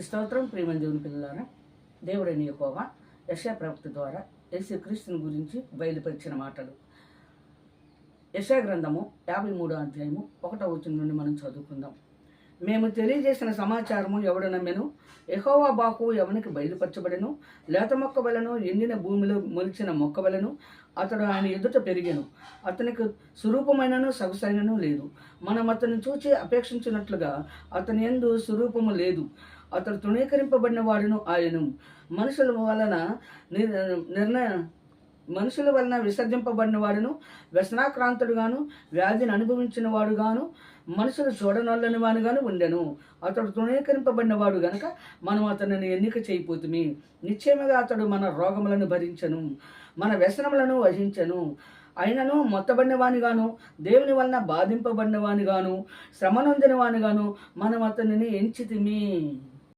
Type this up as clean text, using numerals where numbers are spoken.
స్తోత్రం. ప్రియమైన దేవుని పిల్లలారా, దేవుడైన యెహోవా యెషయా ప్రవక్త ద్వారా యేసుక్రీస్తుని గురించి బయలుపరిచిన మాటలు. యెషయా గ్రంథము 53వ అధ్యాయము 1వ వచనం నుండి మనం చదువుకుందాం. మేము తెలియజేసిన సమాచారము ఎవడు నమ్మెను? యెహోవా బాహు ఎవనికి బయలుపరచబడెను? లేత మొక్క వలెను, ఎండిన భూమిలో మొలిచిన మొక్క వలెను అతడు ఆయన ఎదుట పెరిగెను. అతనికి స్వరూపమైనను సొగసైనను లేదు. మనం అతన్ని చూచి అపేక్షించినట్లుగా అతని యందు స్వరూపము లేదు. అతడు తృణీకరింపబడిన వాడును ఆయను. మనుషుల వలన విసర్జింపబడిన వాడును, వ్యసనాక్రాంతుడుగాను, వ్యాధిని అనుభవించిన వాడుగాను, మనుషులు చూడనొల్లని వాడుగాను ఉండెను. అతడు తృణీకరింపబడిన వాడు గనక మనం అతనిని ఎన్నిక చేయపోతుమి. నిశ్చయముగా అతడు మన రోగములను భరించెను, మన వ్యసనములను వహించెను. అయినను మొత్తబడిన వానిగాను, దేవుని వలన బాధింపబడిన వానిగాను, శ్రమ నొందిన వానిగాను మనం అతనిని ఎంచితిమి.